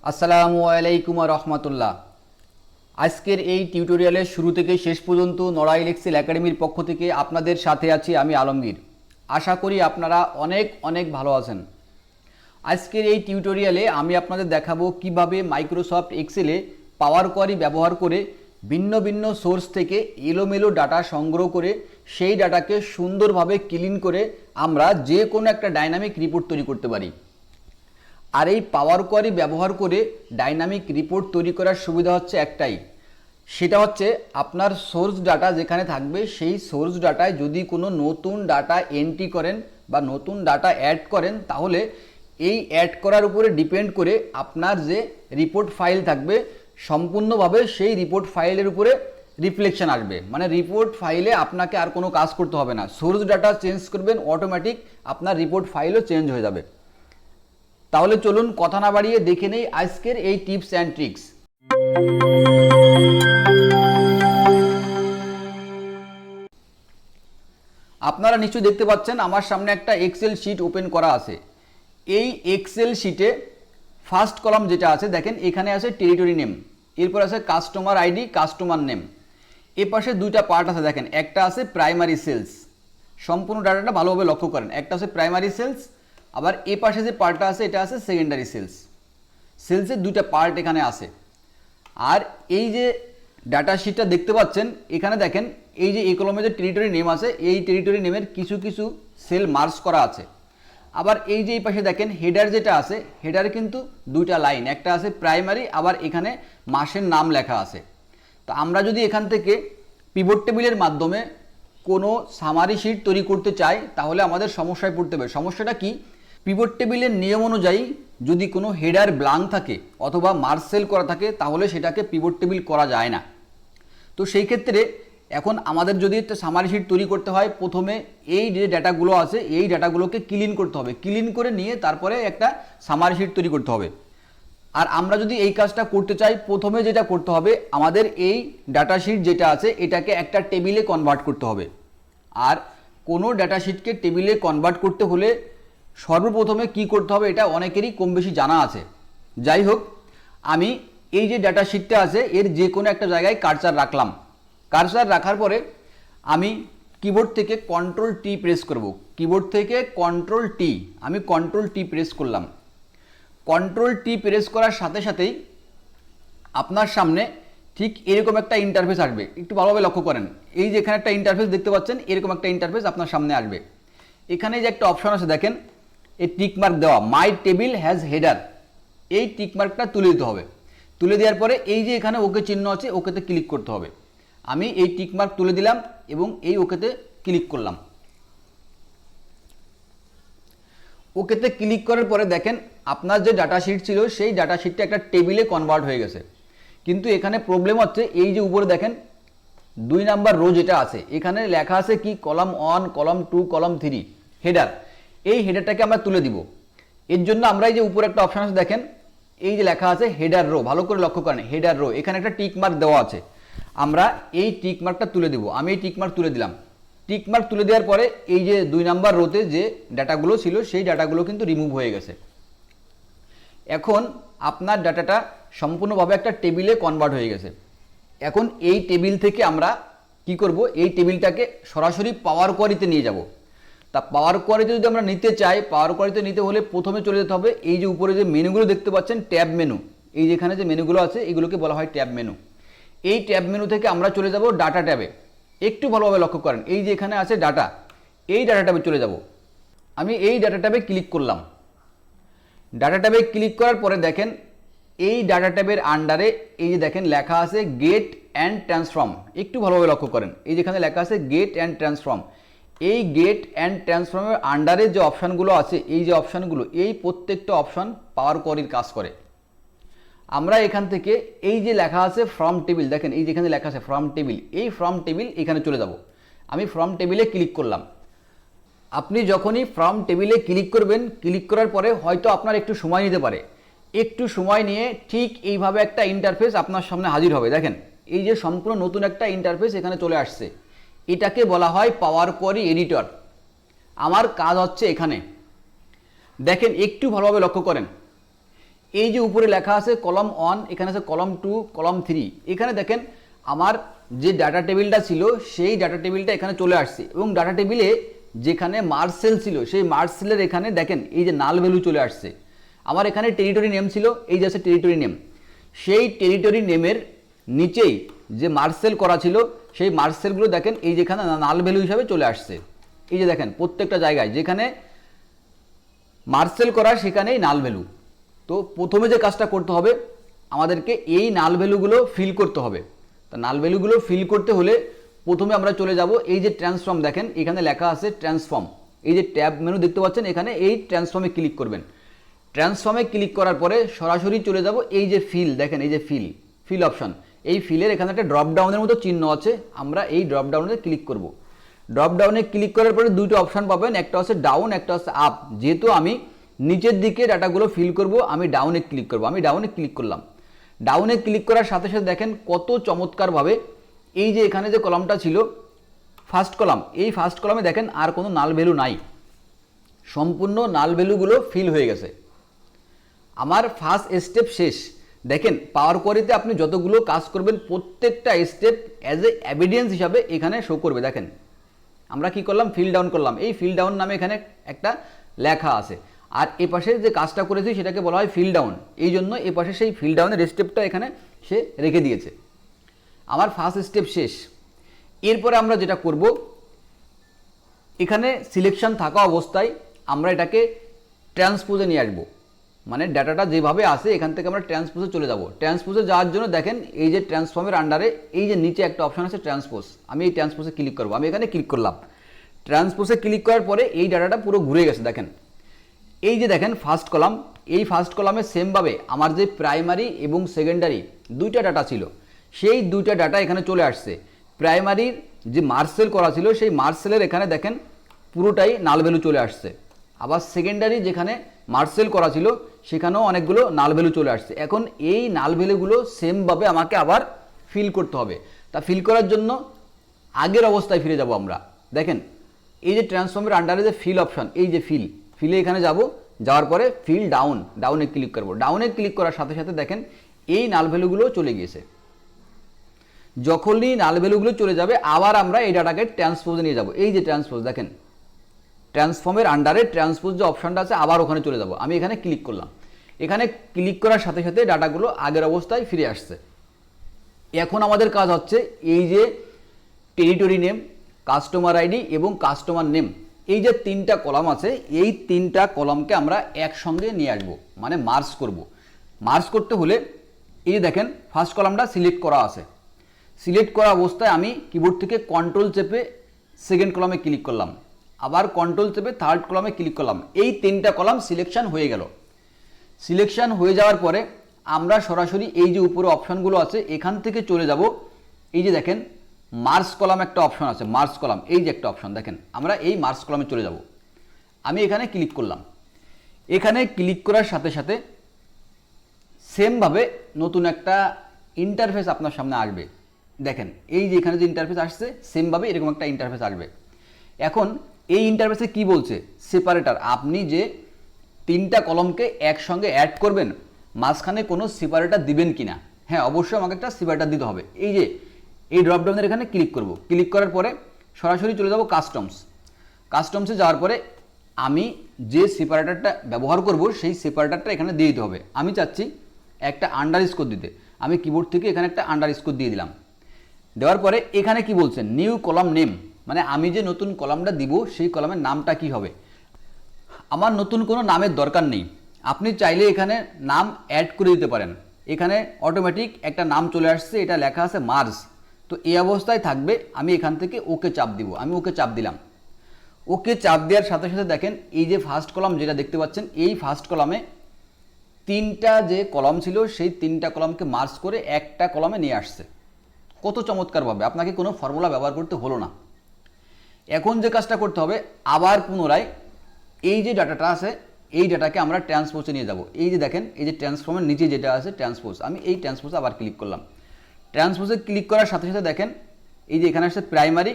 আসসালামু আলাইকুম রহমতুল্লাহ। আজকের এই টিউটোরিয়ালের শুরু থেকে শেষ পর্যন্ত নড়াইল এক্সেল একাডেমির পক্ষ থেকে আপনাদের সাথে আছি আমি আলমগীর। আশা করি আপনারা অনেক অনেক ভালো আছেন। আজকের এই টিউটোরিয়ালে আমি আপনাদের দেখাবো কিভাবে মাইক্রোসফট এক্সেলে পাওয়ার কোয়ারি ব্যবহার করে ভিন্ন ভিন্ন সোর্স থেকে এলোমেলো ডাটা সংগ্রহ করে সেই ডাটাকে সুন্দরভাবে ক্লিন করে আমরা যে কোনো একটা ডাইনামিক রিপোর্ট তৈরি করতে পারি। আর এই পাওয়ার কোয়ারি ব্যবহার করে ডাইনামিক রিপোর্ট তৈরি করার সুবিধা হচ্ছে একটাই, সেটা হচ্ছে আপনার সোর্স ডাটা যেখানে থাকবে সেই সোর্স ডাটায় যদি কোনো নতুন ডাটা এন্ট্রি করেন বা নতুন ডাটা অ্যাড করেন, তাহলে এই অ্যাড করার উপরে ডিপেন্ড করে আপনার যে রিপোর্ট ফাইল থাকবে সম্পূর্ণভাবে সেই রিপোর্ট ফাইলের উপরে রিফ্লেকশন আসবে। মানে রিপোর্ট ফাইলে আপনাকে আর কোনো কাজ করতে হবে না, সোর্স ডাটা চেঞ্জ করবেন, অটোমেটিক আপনার রিপোর্ট ফাইলও চেঞ্জ হয়ে যাবে। তাহলে চলুন কথা না বাড়িয়ে দেখে নেই আজকের এই টিপস অ্যান্ড ট্রিক্স। আপনারা নিশ্চয়ই দেখতে পাচ্ছেন আমার সামনে একটা এক্সেল শিট ওপেন করা আছে। এই এক্সেল শিটে ফার্স্ট কলাম যেটা আছে দেখেন, এখানে আছে টেরিটরি নেম, এরপর আছে কাস্টমার আইডি, কাস্টমার নেম। এ পাশে দুইটা পার্ট আছে দেখেন, একটা আছে প্রাইমারি সেলস, সম্পূর্ণ ডাটাটা ভালোভাবে লক্ষ্য করেন, একটা আছে প্রাইমারি সেলস, আবার এ পাশে যে পার্টটা আছে এটা আছে সেকেন্ডারি সেলস। সেলসের দুইটা পার্ট এখানে আছে। আর এই যে ডাটা শিটটা দেখতে পাচ্ছেন এখানে দেখেন, এই যে এই কলমে যে টেরিটরি নেম আছে এই টেরিটরি নেমের কিছু কিছু সেল মার্জ করা আছে। আবার এই যে এই পাশে দেখেন হেডার যেটা আছে, হেডারে কিন্তু দুইটা লাইন, একটা আছে প্রাইমারি, আবার এখানে মাসের নাম লেখা আছে। তো আমরা যদি এখান থেকে পিভট টেবিলের মাধ্যমে কোনো সামারি শিট তৈরি করতে চাই তাহলে আমাদের সমস্যায় পড়তে হবে। সমস্যাটা কি? পিভট টেবিলের নিয়ম অনুযায়ী যদি কোনো হেডার ব্ল্যাঙ্ক থাকে অথবা মার্জ সেল করা থাকে তাহলে সেটাকে পিভট টেবিল করা যায় না। তো সেই ক্ষেত্রে এখন আমাদের যদি একটা সামারি শিট তৈরি করতে হয়, প্রথমে এই যে ডাটাগুলো আছে এই ডাটাগুলোকে ক্লিন করতে হবে, ক্লিন করে নিয়ে তারপরে একটা সামারি শিট তৈরি করতে হবে। আর আমরা যদি এই কাজটা করতে চাই, প্রথমে যেটা করতে হবে আমাদের এই ডাটা শিট যেটা আছে এটাকে একটা টেবিলে কনভার্ট করতে হবে। আর কোনো ডাটা শিটকে টেবিলে কনভার্ট করতে হলে সর্বপ্রথমে কি করতে হবে এটা অনেকেরই কম বেশি জানা আছে। যাই হোক, আমি এই যে ডাটা শিটটা আছে এর যে কোনো একটা জায়গায় কার্সার রাখলাম। কার্সার রাখার পরে আমি কিবোর্ড থেকে কন্ট্রোল টি প্রেস করব। কিবোর্ড থেকে কন্ট্রোল টি, আমি কন্ট্রোল টি প্রেস করলাম। কন্ট্রোল টি প্রেস করার সাথে সাথেই আপনার সামনে ঠিক এরকম একটা ইন্টারফেস আসবে। একটু ভালোভাবে লক্ষ্য করেন, এই যে এখানে একটা ইন্টারফেস দেখতে পাচ্ছেন, এরকম একটা ইন্টারফেস আপনার সামনে আসবে। এখানে যে একটা অপশন আছে দেখেন, এই টিক মার্ক দেওয়া, মাই টেবিল হ্যাজ হেডার, এই টিক মার্কটা তুলে দিতে হবে। তুলে দেওয়ার পরে এই যে এখানে ওকে চিহ্ন আছে ওকেতে ক্লিক করতে হবে। আমি এই টিক মার্ক তুলে দিলাম এবং এই ওকেতে ক্লিক করলাম। ওকেতে ক্লিক করার পরে দেখেন আপনার যে ডাটা শিট ছিল সেই ডাটা শিটটা একটা টেবিলে কনভার্ট হয়ে গেছে। কিন্তু এখানে প্রবলেম হচ্ছে, এই যে উপরে দেখেন 2 নাম্বার রো যেটা আছে এখানে লেখা আছে কি কলাম 1, কলাম 2, কলাম 3 হেডার। এই হেডারটাকে আমরা তুলে দিব। এর জন্য আমরা এই যে উপরে একটা অপশন আছে দেখেন, এই যে লেখা আছে হেডার রো, ভালো করে লক্ষ্য করেন হেডার রো, এখানে একটা টিক মার্ক দেওয়া আছে। আমরা এই টিক মার্কটা তুলে দিব। আমি এই টিক মার্ক তুলে দিলাম। টিক মার্ক তুলে দেওয়ার পরে এই যে 2 নাম্বার রোতে যে ডাটাগুলো ছিল সেই ডাটাগুলো কিন্তু রিমুভ হয়ে গেছে। এখন আপনার ডাটাটা সম্পূর্ণভাবে একটা টেবিলে কনভার্ট হয়ে গেছে। এখন এই টেবিল থেকে আমরা কি করব, এই টেবিলটাকে সরাসরি পাওয়ার কোয়ারিতে নিয়ে যাব। তা পাওয়ার কোয়ারিতে যদি আমরা নিতে চাই, পাওয়ার কোয়ারিতে নিতে হলে প্রথমে চলে যেতে হবে এই যে উপরে যে মেনুগুলো দেখতে পাচ্ছেন ট্যাব মেনু, এই যেখানে যে মেনুগুলো আছে এগুলোকে বলা হয় ট্যাব মেনু। এই ট্যাব মেনু থেকে আমরা চলে যাব ডাটা ট্যাবে। একটু ভালোভাবে লক্ষ্য করেন, এই যে এখানে আছে ডাটা, এই ডাটা ট্যাবে চলে যাব। আমি এই ডাটা ট্যাবে ক্লিক করলাম। ডাটা ট্যাবে ক্লিক করার পরে দেখেন এই ডাটা ট্যাবের আন্ডারে এই যে দেখেন লেখা আছে গেট অ্যান্ড ট্রান্সফর্ম। একটু ভালোভাবে লক্ষ্য করেন, এই যেখানে লেখা আছে গেট অ্যান্ড ট্রান্সফর্ম। এই গেট অ্যান্ড ট্রান্সফর্মের আন্ডারে যে অপশানগুলো আছে, এই যে অপশানগুলো, এই প্রত্যেকটা অপশান পাওয়ার কোয়ারির কাজ করে। আমরা এখান থেকে এই যে লেখা আছে ফ্রম টেবিল, দেখেন এই যেখানে লেখা আছে ফ্রম টেবিল, এই ফ্রম টেবিল এখানে চলে যাব। আমি ফ্রম টেবিলে ক্লিক করলাম। আপনি যখনই ফ্রম টেবিলে ক্লিক করবেন, ক্লিক করার পরে হয়তো আপনার একটু সময় নিতে পারে, একটু সময় নিয়ে ঠিক এইভাবে একটা ইন্টারফেস আপনার সামনে হাজির হবে। দেখেন এই যে সম্পূর্ণ নতুন একটা ইন্টারফেস এখানে চলে আসছে, এটাকে বলা হয় পাওয়ার কোয়ারি এডিটর। আমার কাজ হচ্ছে এখানে দেখেন একটু ভালোভাবে লক্ষ্য করেন, এই যে উপরে লেখা আছে কলাম 1, এখানে আছে কলাম 2, কলাম 3, এখানে দেখেন আমার যে ডাটা টেবিলটা ছিল সেই ডাটা টেবিলটা এখানে চলে আসছে এবং ডাটা টেবিলে যেখানে মার্জ সেল ছিল সেই মার্জ সেলের এখানে দেখেন এই যে নাল ভ্যালু চলে আসছে। আমার এখানে টেরিটরি নেম ছিল, এই যে আছে টেরিটরি নেম, সেই টেরিটরি নেমের নিচেই যে মার্জ সেল করা ছিল সেই মার্জ সেলগুলো দেখেন এই যেখানে নাল ভ্যালু হিসাবে চলে আসছে। এই যে দেখেন প্রত্যেকটা জায়গায় যেখানে মার্জ সেল করা সেখানেই নাল ভ্যালু। তো প্রথমে যে কাজটা করতে হবে আমাদেরকে এই নাল ভ্যালুগুলো ফিল করতে হবে। তা নাল ভ্যালুগুলো ফিল করতে হলে প্রথমে আমরা চলে যাব এই যে ট্রান্সফর্ম, দেখেন এখানে লেখা আছে ট্রান্সফর্ম, এই যে ট্যাব মেনু দেখতে পাচ্ছেন এখানে এই ট্রান্সফর্মে ক্লিক করবেন। ট্রান্সফর্মে ক্লিক করার পরে সরাসরি চলে যাব এই যে ফিল, দেখেন এই যে ফিল অপশন, এই ফিলের এখানে একটা ড্রপ ডাউনের মতো চিহ্ন আছে, আমরা এই ড্রপ ডাউনে ক্লিক করব। ড্রপ ডাউনে ক্লিক করার পরে দুটো অপশন পাবেন, একটা হচ্ছে ডাউন, একটা হচ্ছে আপ। যেহেতু আমি নিচের দিকে ডাটাগুলো ফিল করব আমি ডাউনে ক্লিক করব, আমি ডাউনে ক্লিক করলাম। ডাউনে ক্লিক করার সাথে সাথে দেখেন কত চমৎকারভাবে এই যে এখানে যে কলামটা ছিল ফার্স্ট কলাম, এই ফার্স্ট কলামে দেখেন আর কোনো নাল ভ্যালু নাই, সম্পূর্ণ নাল ভ্যালুগুলো ফিল হয়ে গেছে। আমার ফার্স্ট স্টেপ শেষ। দেখেন পাওয়ার কোয়ারিতে আপনি যতগুলো কাজ করবেন প্রত্যেকটা স্টেপ অ্যাজ এ এভিডেন্স হিসাবে এখানে শো করবে। দেখেন আমরা কি করলাম, ফিল ডাউন করলাম, এই ফিল ডাউন নামে এখানে একটা লেখা আছে, আর এ পাশে যে কাজটা করেছি সেটাকে বলা হয় ফিল ডাউন, এই জন্য এ পাশে সেই ফিল ডাউনের স্টেপটা এখানে সে রেখে দিয়েছে। আমার ফার্স্ট স্টেপ শেষ। এরপরে আমরা যেটা করব, এখানে সিলেকশন থাকা অবস্থায় আমরা এটাকে ট্রান্সপোজে নিয়ে আসবো, মানে ডাটাটা যেভাবে আসে এখান থেকে আমরা ট্রান্সপোজে চলে যাব। ট্রান্সপোজে যাওয়ার জন্য দেখেন এই যে ট্রান্সফর্মের আন্ডারে এই যে নিচে একটা অপশন আছে ট্রান্সপোজ, আমি এই ট্রান্সপোজে ক্লিক করবো, আমি এখানে ক্লিক করলাম। ট্রান্সপোজে ক্লিক করার পরে এই ডাটাটা পুরো ঘুরে গেছে। দেখেন এই যে দেখেন ফার্স্ট কলাম, এই ফার্স্ট কলামে সেমভাবে আমার যে প্রাইমারি এবং সেকেন্ডারি দুইটা ডাটা ছিল সেই দুইটা ডাটা এখানে চলে আসছে। প্রাইমারির যে মার্জ সেল করা ছিল সেই মার্জ সেলের এখানে দেখেন পুরোটাই নাল ভ্যালু চলে আসছে, আবার সেকেন্ডারি যেখানে মার্জ সেল করা ছিল সেখানেও অনেকগুলো নাল ভ্যালু চলে আসছে। এখন এই নাল ভ্যালুগুলো সেমভাবে আমাকে আবার ফিল করতে হবে। তা ফিল করার জন্য আগের অবস্থায় ফিরে যাব আমরা। দেখেন এই যে ট্রান্সফর্মের আন্ডারে যে ফিল অপশন, এই যে ফিলে এখানে যাব, যাওয়ার পরে ফিল ডাউনে ক্লিক করব। ডাউনে ক্লিক করার সাথে সাথে দেখেন এই নাল ভ্যালুগুলো চলে গিয়েছে। যখনই নাল ভ্যালুগুলো চলে যাবে আবার আমরা এই ডাটাকে ট্রান্সপোজে নিয়ে যাব। এই যে ট্রান্সপোজ, দেখেন ট্রান্সফর্মের আন্ডারে ট্রান্সপোজ যে অপশনটা আছে আবার ওখানে চলে যাব। আমি এখানে ক্লিক করলাম, এখানে ক্লিক করার সাথে সাথে ডাটাগুলো আগের অবস্থায় ফিরে আসছে। এখন আমাদের কাজ হচ্ছে এই যে টেরিটরি নেম, কাস্টমার আইডি এবং কাস্টমার নেম, এই যে তিনটা কলাম আছে এই তিনটা কলামকে আমরা একসঙ্গে নিয়ে আসবো, মানে মার্জ করব। মার্জ করতে হলে এই যে দেখেন ফার্স্ট কলামটা সিলেক্ট করা আছে, সিলেক্ট করা অবস্থায় আমি কিবোর্ড থেকে কন্ট্রোল চেপে সেকেন্ড কলামে ক্লিক করলাম, আবার কন্ট্রোল চেপে থার্ড কলামে ক্লিক করলাম। এই তিনটা কলাম সিলেকশন হয়ে গেল। সিলেকশন হয়ে যাওয়ার পরে আমরা সরাসরি এই যে উপরে অপশনগুলো আছে এখান থেকে চলে যাব। এই যে দেখেন মার্জ কলাম একটা অপশন আছে, মার্জ কলাম এই যে একটা অপশন, দেখেন আমরা এই মার্জ কলামে চলে যাব। আমি এখানে ক্লিক করলাম, এখানে ক্লিক করার সাথে সাথে সেমভাবে নতুন একটা ইন্টারফেস আপনার সামনে আসবে। দেখেন এই যে এখানে যে ইন্টারফেস আসছে সেমভাবে এরকম একটা ইন্টারফেস আসবে। এখন এই ইন্টারফেসে কি বলছে, সেপারেটর, আপনি যে তিনটা কলমকে একসঙ্গে অ্যাড করবেন মাঝখানে কোনো সেপারেটর দিবেন কিনা। হ্যাঁ অবশ্যই আমাকে একটা সেপারেটর দিতে হবে। এই যে এই ড্রপডাউনের এখানে ক্লিক করব, ক্লিক করার পরে সরাসরি চলে যাব কাস্টমসে যাওয়ার পরে আমি যে সেপারেটরটা ব্যবহার করব সেই সেপারেটরটা এখানে দিয়ে দিতে হবে। আমি চাচ্ছি একটা আন্ডারস্কোর দিতে, আমি কিবোর্ড থেকে এখানে একটা আন্ডারস্কোর দিয়ে দিলাম। দেওয়ার পরে এখানে কি বলছে, নিউ কলাম নেম, মানে আমি যে নতুন কলামটা দিব সেই কলামের নামটা কি হবে। আমার নতুন কোনো নামের দরকার নেই, আপনি চাইলে এখানে নাম অ্যাড করে দিতে পারেন। এখানে অটোমেটিক একটা নাম চলে আসছে, এটা লেখা আছে মার্জ, তো এই অবস্থায় থাকবে। আমি এখান থেকে ওকে চাপ দিব, আমি ওকে চাপ দিলাম। ওকে চাপ দেওয়ার সাথে সাথে দেখেন এই যে ফার্স্ট কলাম যেটা দেখতে পাচ্ছেন এই ফার্স্ট কলামে তিনটা যে কলাম ছিল সেই তিনটা কলামকে মার্জ করে একটা কলামে নিয়ে আসছে। কত চমৎকারভাবে, আপনাকে কোনো ফর্মুলা ব্যবহার করতে হলো না। এখন যে কাজটা করতে হবে আবার পুনরায় এই যে ডাটাটা আছে এই ডাটাকে আমরা ট্রান্সপোজে নিয়ে যাব। এই যে দেখেন এই যে ট্রান্সফর্মের নিচে যেটা আছে ট্রান্সপোজ, আমি এই ট্রান্সপোজে আবার ক্লিক করলাম। ট্রান্সপোজে ক্লিক করার সাথে সাথে দেখেন এই যে এখানে আসছে প্রাইমারি,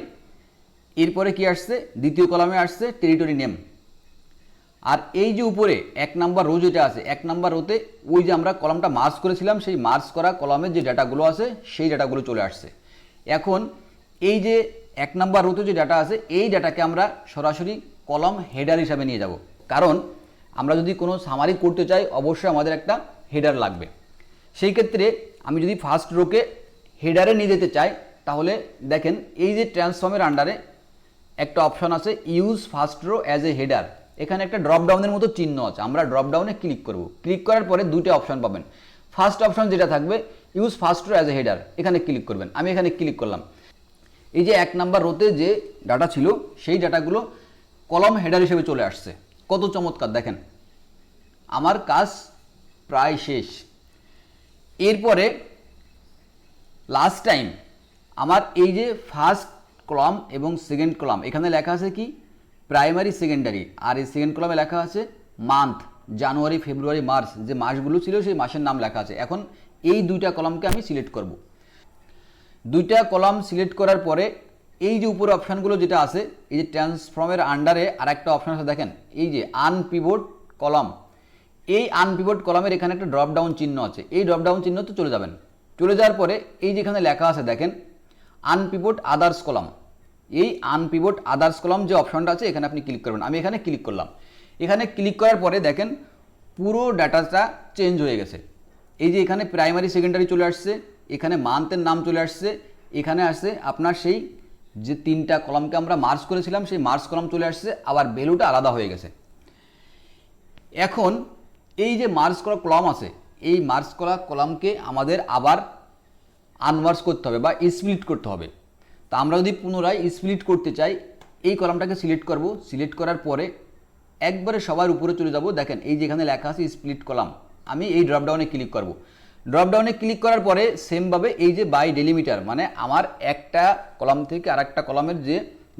এরপরে কি আসছে দ্বিতীয় কলামে আসছে টেরিটরি নেম, আর এই যে উপরে 1 নাম্বার রো যেটা আছে, 1 নাম্বার রোতে ওই যে আমরা কলামটা মার্জ করেছিলাম, সেই মার্জ করা কলামের যে ডাটাগুলো আছে সেই ডাটাগুলো চলে আসছে। এখন এই যে 1 নাম্বার রোতে যে ডাটা আছে এই ডাটাকে আমরা সরাসরি কলাম হেডার হিসাবে নিয়ে যাব, কারণ আমরা যদি কোনো সামারি করতে চাই অবশ্যই আমাদের একটা হেডার লাগবে। সেই ক্ষেত্রে আমি যদি ফার্স্ট রোকে হেডারে নিয়ে যেতে চাই, তাহলে দেখেন এই যে ট্রান্সফর্মের আন্ডারে একটা অপশন আছে use first row as a header. এখানে একটা ড্রপ ডাউনের মতো চিহ্ন আছে, আমরা ড্রপ ডাউনে ক্লিক করব। ক্লিক করার পরে দুটো অপশন পাবেন। ফার্স্ট অপশন যেটা থাকবে use first row as a header, এখানে ক্লিক করবেন। আমি এখানে ক্লিক করলাম। এই যে 1 নাম্বার রোতে যে ডাটা ছিল সেই ডাটাগুলো কলাম হেডার হিসেবে চলে আসছে। কত চমৎকার দেখেন, আমার কাজ প্রায় শেষ। এরপরে লাস্ট টাইম আমার এই যে ফার্স্ট কলাম এবং সেকেন্ড কলাম, এখানে লেখা আছে কি প্রাইমারি সেকেন্ডারি, আর এই সেকেন্ড কলামে লেখা আছে মান্থ, জানুয়ারি ফেব্রুয়ারি মার্চ, যে মাসগুলো ছিল সেই মাসের নাম লেখা আছে। এখন এই দুইটা কলামকে আমি সিলেক্ট করব। দুইটা কলাম সিলেক্ট করার পরে এই যে উপরে অপশানগুলো যেটা আছে, এই যে ট্রান্সফর্মের আন্ডারে আর একটা অপশান আছে দেখেন, এই যে আনপিভট কলাম। এই আনপিভট কলামের এখানে একটা ড্রপ ডাউন চিহ্ন আছে, এই ড্রপ ডাউন চিহ্নতে চলে যাবেন। চলে যাওয়ার পরে এই যেখানে লেখা আছে দেখেন আনপিভট আদার্স কলাম, এই আনপিভট আদার্স কলাম যে অপশনটা আছে এখানে আপনি ক্লিক করবেন। আমি এখানে ক্লিক করলাম। এখানে ক্লিক করার পরে দেখেন পুরো ডাটাটা চেঞ্জ হয়ে গেছে। এই যে এখানে প্রাইমারি সেকেন্ডারি চলে আসছে, এখানে মান্থের নাম চলে আসছে, এখানে আসছে আপনার সেই যে 3টা কলামকে আমরা মার্জ করেছিলাম সেই মার্জ কলাম চলে আসছে, আবার ভ্যালুটা আলাদা হয়ে গেছে। এখন এই যে মার্জ করা কলাম আছে এই মার্জ করা কলামকে আমাদের আবার আনমার্জ করতে হবে বা স্প্লিট করতে হবে। তা আমরা যদি পুনরায় স্প্লিট করতে চাই এই কলামটাকে সিলেক্ট করব। সিলেক্ট করার পরে একবারে সবার উপরে চলে যাব। দেখেন এই যেখানে লেখা আছে স্প্লিট কলাম, আমি এই ড্রপডাউনে ক্লিক করব। ড্রপডাউনে ক্লিক করার পরে সেমভাবে এই যে বাই ডেলিমিটার, মানে আমার একটা কলাম থেকে আর একটা কলামের যে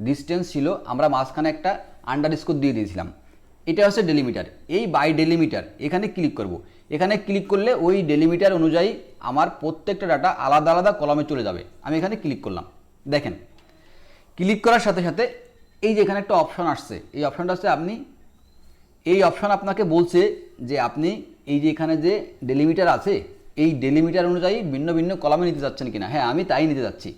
ডিস্টেন্স ছিল আমরা মাঝখানে একটা আন্ডারস্কোর দিয়ে দিয়েছিলাম, এটা হচ্ছে ডেলিমিটার। এই বাই ডেলিমিটার এখানে ক্লিক করব। এখানে ক্লিক করলে ওই ডেলিমিটার অনুযায়ী আমার প্রত্যেকটা ডাটা আলাদা আলাদা কলামে চলে যাবে। আমি এখানে ক্লিক করলাম। দেখেন ক্লিক করার সাথে সাথে এই যে এখানে একটা অপশন আসছে, এই অপশনটা হচ্ছে আপনি এই অপশন আপনাকে বলছে যে আপনি এই যে এখানে যে ডেলিমিটার আছে এই ডেলিমিটার অনুযায়ী ভিন্ন ভিন্ন কলামে নিতে যাচ্ছেন কিনা। হ্যাঁ আমি তাই নিতে যাচ্ছি।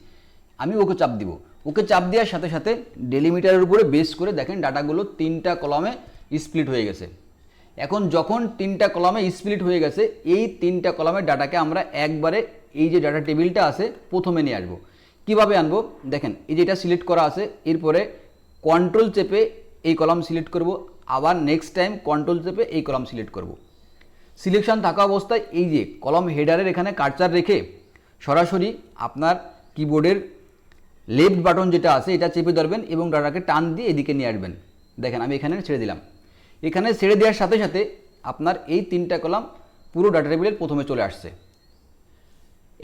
আমি ওকে চাপ দিব। ওকে চাপ দেওয়ার সাথে সাথে ডেলিমিটারের উপরে বেস করে দেখেন ডাটাগুলো 3টা কলামে স্প্লিট হয়ে গেছে। এখন যখন 3টা কলামে স্প্লিট হয়ে গেছে এই 3টা কলামের ডাটাকে আমরা একবারে এই যে ডাটা টেবিলটা আছে প্রথমে নিয়ে আসবো। কিভাবে আনবো দেখেন, এই যে এটা সিলেক্ট করা আছে, এরপরে কন্ট্রোল চেপে এই কলাম সিলেক্ট করব, আবার নেক্সট টাইম কন্ট্রোল চেপে এই কলাম সিলেক্ট করব। সিলেকশন থাকা অবস্থায় এই যে কলাম হেডারের এখানে কার্সার রেখে সরাসরি আপনার কিবোর্ডের লেফট বাটন যেটা আছে এটা চেপে ধরবেন এবং ডাটাকে টান দিয়ে এদিকে নিয়ে আসবেন। দেখেন আমি এখানে ছেড়ে দিলাম। এখানে ছেড়ে দেওয়ার সাথে সাথে আপনার এই 3টা কলাম পুরো ডাটা টেবিলের প্রথমে চলে আসছে।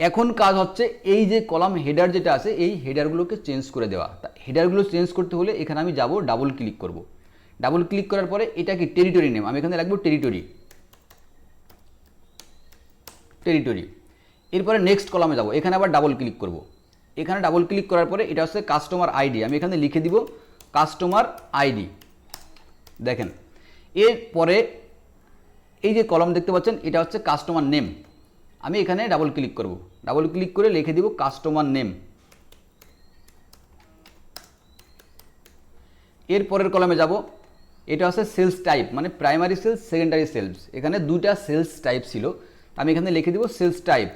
এখন কাজ হচ্ছে এই যে কলাম হেডার যেটা আছে এই হেডারগুলোকে চেঞ্জ করে দেওয়া। হেডারগুলো চেঞ্জ করতে হলে এখানে আমি যাব, ডাবল ক্লিক করব। ডাবল ক্লিক করার পরে এটা কি টেরিটরি নেম, আমি এখানে রাখবো টেরিটরি। এরপরে নেক্সট কলামে যাব, এখানে আবার ডাবল ক্লিক করব। এখানে ডাবল ক্লিক করার পরে এটা হচ্ছে কাস্টমার আইডি, আমি এখানে লিখে দিব কাস্টমার আইডি। দেখেন এরপরে এই যে কলাম দেখতে পাচ্ছেন এটা হচ্ছে কাস্টমার নেম, আমি এখানে ডাবল ক্লিক করব। ডাবল ক্লিক করে লিখে দিব কাস্টমার নেম। এর পরের কলামে যাব, এটা হচ্ছে সেলস টাইপ, মানে প্রাইমারি সেলস সেকেন্ডারি সেলস। এখানে 2টা সেলস টাইপ ছিল, আমি এখানে লিখে দিব সেলস টাইপ।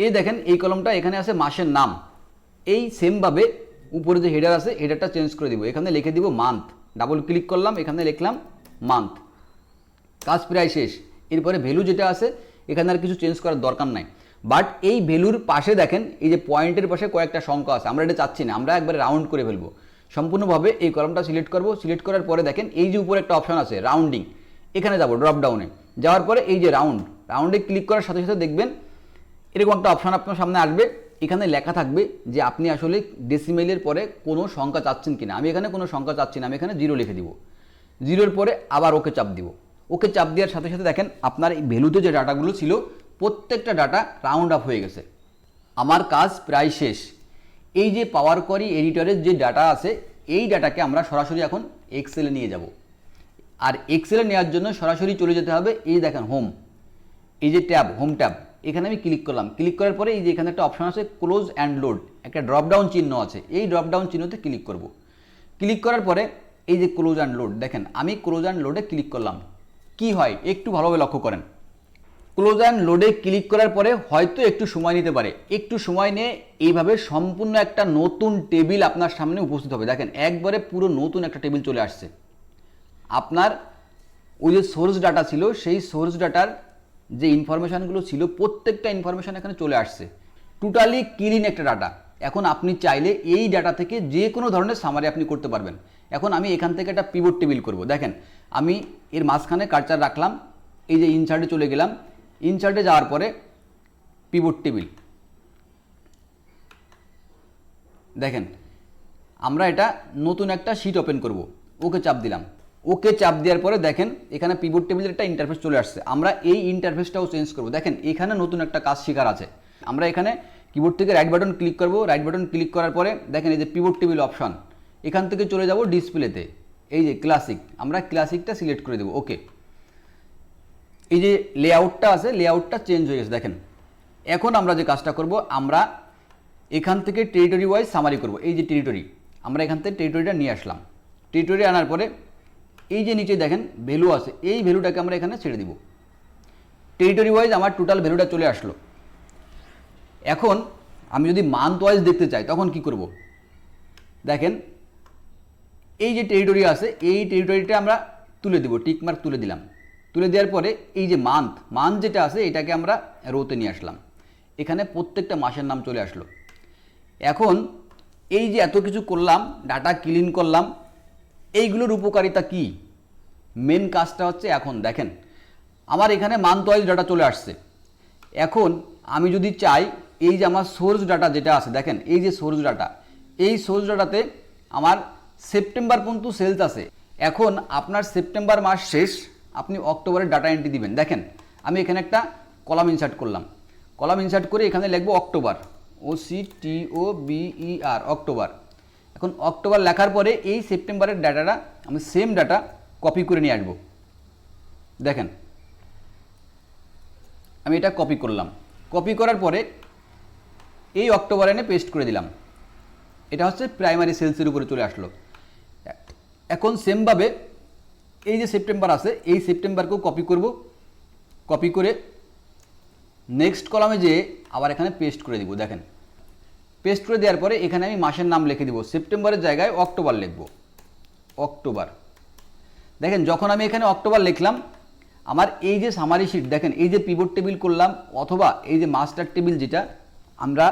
এই দেখেন এই কলমটা এখানে আছে মাসের নাম। এই সেমভাবে উপরে যে হেডার আছে হেডারটা চেঞ্জ করে দিব, এখানে লিখে দিব মান্থ। ডাবল ক্লিক করলাম, এখানে লিখলাম মান্থ। কাজ প্রায় শেষ। এরপরে ভ্যালু যেটা আছে এখানে আর কিছু চেঞ্জ করার দরকার নাই। বাট এই ভ্যালুর পাশে দেখেন এই যে পয়েন্টের পাশে কয়েকটা সংখ্যা আছে, আমরা এটা চাচ্ছি না, আমরা একবারে রাউন্ড করে ফেলবো। সম্পূর্ণভাবে এই কলামটা সিলেক্ট করব। সিলেক্ট করার পরে দেখেন এই যে উপরে একটা অপশন আছে রাউন্ডিং, এখানে যাব ড্রপ ডাউনে। যাওয়ার পরে এই যে রাউন্ডে ক্লিক করার সাথে সাথে দেখবেন এরকম একটা অপশন আপনার সামনে আসবে। এখানে লেখা থাকবে যে আপনি আসলে ডেসিমেলের পরে কোনো সংখ্যা চাচ্ছেন কিনা। আমি এখানে কোনো সংখ্যা চাচ্ছি না, আমি এখানে 0 লিখে দিব। 0-এর পরে আবার ওকে চাপ দিব। ওকে চাপ দেওয়ার সাথে সাথে দেখেন আপনার এই ভ্যালুতে যে ডাটাগুলো ছিল প্রত্যেকটা ডাটা রাউন্ড আপ হয়ে গেছে। আমার কাজ প্রায় শেষ। এই যে পাওয়ার কোয়ারি এডিটরের যে ডাটা আছে এই ডাটাকে আমরা সরাসরি এখন এক্সেলে নিয়ে যাব। আর এক্সেলে নেওয়ার জন্য সরাসরি চলে যেতে হবে, এই দেখেন হোম, এই যে ট্যাব, হোম ট্যাব, এখানে আমি ক্লিক করলাম। ক্লিক করার পরে এই যে এখানে একটা অপশন আছে ক্লোজ অ্যান্ড লোড, একটা ড্রপডাউন চিহ্ন আছে, এই ড্রপডাউন চিহ্নতে ক্লিক করব। ক্লিক করার পরে এই যে ক্লোজ অ্যান্ড লোড, দেখেন আমি ক্লোজ অ্যান্ড লোডে ক্লিক করলাম। কি হয় একটু ভালোভাবে লক্ষ্য করেন। ক্লোজ অ্যান্ড লোডে ক্লিক করার পরে হয়তো একটু সময় নিতে পারে, একটু সময় নিয়ে এইভাবে সম্পূর্ণ একটা নতুন টেবিল আপনার সামনে উপস্থিত হবে। দেখেন একবারে পুরো নতুন একটা টেবিল চলে আসছে। আপনার ওই যে সোর্স ডাটা ছিল, সেই সোর্স ডাটার যে ইনফরমেশানগুলো ছিল প্রত্যেকটা ইনফরমেশান এখানে চলে আসছে। টোটালি ক্লিন একটা ডাটা। এখন আপনি চাইলে এই ডাটা থেকে যে কোনো ধরনের সামারি আপনি করতে পারবেন। এখন আমি এখান থেকে একটা পিভট টেবিল করব। দেখেন আমি এর মাঝখানে কার্সার রাখলাম, এই যে ইনসার্টে চলে গেলাম। ইনসার্টে যাওয়ার পরে পিভট টেবিল, দেখেন আমরা এটা নতুন একটা শিট ওপেন করব। ওকে চাপ দিলাম। ওকে চাপ দেওয়ার পরে দেখেন এখানে পিভট টেবিলের একটা ইন্টারফেস চলে আসছে। আমরা এই ইন্টারফেসটাও চেঞ্জ করব। দেখেন এখানে নতুন একটা কাজ শেখার আছে। আমরা এখানে কিবোর্ড থেকে রাইট বাটন ক্লিক করব। রাইট বাটন ক্লিক করার পরে দেখেন এই যে পিভট টেবিল অপশন, এখান থেকে চলে যাব ডিসপ্লেতে, এই যে ক্লাসিক, আমরা ক্লাসিকটা সিলেক্ট করে দেব। ওকে, এই যে লেআউটটা আছে, লেআউটটা চেঞ্জ হয়ে গেছে। দেখেন এখন আমরা যে কাজটা করব, আমরা এখান থেকে টেরিটরি ওয়াইজ সামারি করব। এই যে টেরিটরি, আমরা এখান থেকে টেরিটরিটা নিয়ে আসলাম। টেরিটরি আনার পরে এই যে নিচে দেখেন ভ্যালু আছে, এই ভ্যালুটাকে আমরা এখানে ছেড়ে দিব। টেরিটরি ওয়াইজ আমার টোটাল ভ্যালুটা চলে আসলো। এখন আমি যদি মান্থ ওয়াইজ দেখতে চাই তখন কি করব, দেখেন এই যে টেরিটরি আছে, এই টেরিটরিটা আমরা তুলে দিব, টিকমার্ক তুলে দিলাম। তুলে দেওয়ার পরে এই যে মান্থ যেটা আছে এটাকে আমরা রোতে নিয়ে আসলাম। এখানে প্রত্যেকটা মাসের নাম চলে আসলো। এখন এই যে এত কিছু করলাম, ডাটা ক্লিন করলাম, এইগুলোর উপকারিতা কি? মেন কাজটা হচ্ছে এখন দেখেন আমার এখানে মান্থ ওয়াইজ ডাটা চলে আসছে। এখন আমি যদি চাই এই যে আমার সোর্স ডাটা যেটা আছে, দেখেন এই যে সোর্স ডাটা, এই সোর্স ডাটাতে আমার সেপ্টেম্বর পর্যন্ত সেলস আছে। এখন আপনার সেপ্টেম্বর মাস শেষ, আপনি অক্টোবরের ডাটা এন্ট্রি দিবেন। দেখেন আমি এখানে একটা কলাম ইনসার্ট করলাম। কলাম ইনসার্ট করে এখানে লিখবো অক্টোবর, OCTOBER, অক্টোবর। এখন অক্টোবর লেখার পরে এই সেপ্টেম্বরের ডাটাটা আমি সেম ডাটা কপি করে নিয়ে আসবো। দেখেন আমি এটা কপি করলাম। কপি করার পরে এই অক্টোবর এনে পেস্ট করে দিলাম। এটা হচ্ছে প্রাইমারি সেলসের উপরে চলে আসলো। এখন সেমভাবে এই যে সেপ্টেম্বর আছে, এই সেপ্টেম্বরকেও কপি করব। কপি করে নেক্সট কলামে যেয়ে আবার এখানে পেস্ট করে দিব। দেখেন পেস্ট করে দেওয়ার পরে এখানে আমি মাসের নাম লিখে দিব। সেপ্টেম্বরের জায়গায় অক্টোবর লিখব, অক্টোবর। দেখেন যখন আমি এখানে অক্টোবর লিখলাম, আমার এই যে সামারি শিট, দেখেন এই যে পিভট টেবিল করলাম অথবা এই যে মাস্টার টেবিল যেটা আমরা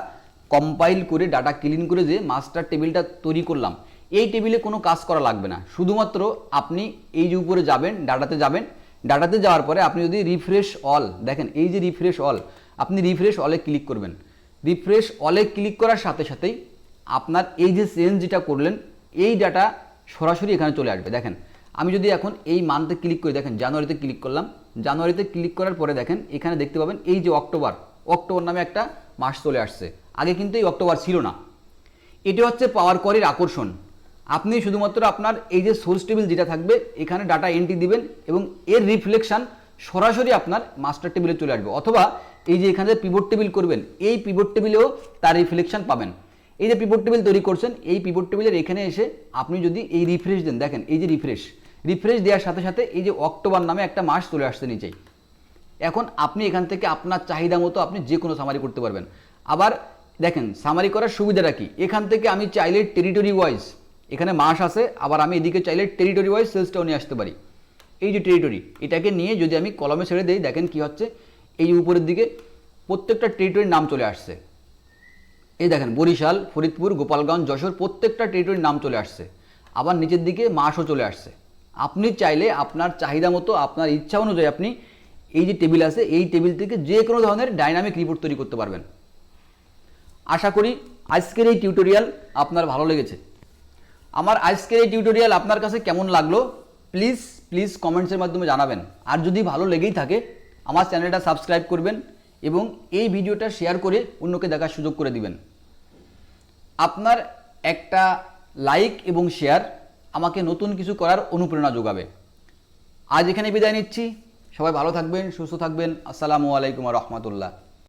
কম্পাইল করে ডাটা ক্লিন করে যে মাস্টার টেবিলটা তৈরি করলাম, এই টেবিলে কোনো কাজ করা লাগবে না। শুধুমাত্র আপনি এই যে উপরে যাবেন, ডাটাতে যাবেন। ডাটাতে যাওয়ার পরে আপনি যদি রিফ্রেশ অল, দেখেন এই যে রিফ্রেশ অল, আপনি রিফ্রেশ অলে ক্লিক করবেন। রিফ্রেশ অলে ক্লিক করার সাথে সাথেই আপনার এই যে চেঞ্জ যেটা করলেন, এই ডাটা সরাসরি এখানে চলে আসবে। দেখেন আমি যদি এখন এই মান্থে ক্লিক করি, দেখেন জানুয়ারিতে ক্লিক করলাম। জানুয়ারিতে ক্লিক করার পরে দেখেন এখানে দেখতে পাবেন এই যে অক্টোবর, অক্টোবর নামে একটা মাস চলে আসছে। আগে কিন্তু এই অক্টোবর ছিল না। এটা হচ্ছে পাওয়ার কোয়ারির আকর্ষণ। আপনি শুধুমাত্র আপনার এই যে সোর্স টেবিল যেটা থাকবে এখানে ডাটা এন্ট্রি দিবেন এবং এর রিফ্লেকশন সরাসরি আপনার মাস্টার টেবিলে চলে আসবে। অথবা এই যে এখানে পিভট টেবিল করবেন, এই পিভট টেবিলেও তার রিফ্লেকশন পাবেন। এই যে পিভট টেবিল তৈরি করছেন, এই পিভট টেবিলের এখানে এসে আপনি যদি এই রিফ্রেশ দেন, দেখেন এই যে রিফ্রেশ দেওয়ার সাথে সাথে এই যে অক্টোবর নামে একটা মাস চলে আসছে নিচেই। এখন আপনি এখান থেকে আপনার চাহিদা মতো আপনি যে কোনো সামারি করতে পারবেন। আবার দেখেন সামারি করার সুবিধাটা কি, এখান থেকে আমি চাইলে টেরিটরি ওয়াইজ, এখানে মাস আছে, আবার আমি এদিকে চাইলে টেরিটরি ওয়াইজ সেলসটাও নিয়ে আসতে পারি। এই যে টেরিটরি, এটাকে নিয়ে যদি আমি কলমে ছেড়ে দিই, দেখেন কি হচ্ছে, এই উপরের দিকে প্রত্যেকটা টেরিটরির নাম চলে আসছে। এই দেখেন বরিশাল, ফরিদপুর, গোপালগঞ্জ, যশোর, প্রত্যেকটা টেরিটরির নাম চলে আসছে। আবার নিচের দিকে মাসও চলে আসছে। আপনি চাইলে আপনার চাহিদা মতো, আপনার ইচ্ছা অনুযায়ী আপনি এই যে টেবিল আছে, এই টেবিল থেকে যে কোনো ধরনের ডাইনামিক রিপোর্ট তৈরি করতে পারবেন। আশা করি আজকের এই টিউটোরিয়াল আপনার ভালো লেগেছে। আমার আজকের এই টিউটোরিয়াল আপনার কাছে কেমন লাগলো প্লিজ কমেন্টসের মাধ্যমে জানাবেন। আর যদি ভালো লেগেই থাকে আমার চ্যানেলটা সাবস্ক্রাইব করবেন এবং এই ভিডিওটা শেয়ার করে অন্যকে দেখার সুযোগ করে দিবেন। আপনার একটা লাইক এবং শেয়ার আমাকে নতুন কিছু করার অনুপ্রেরণা যোগাবে। আজ এখানে বিদায় নিচ্ছি। সবাই ভালো থাকবেন, সুস্থ থাকবেন। আসসালামু আলাইকুম ওয়া রাহমাতুল্লাহ।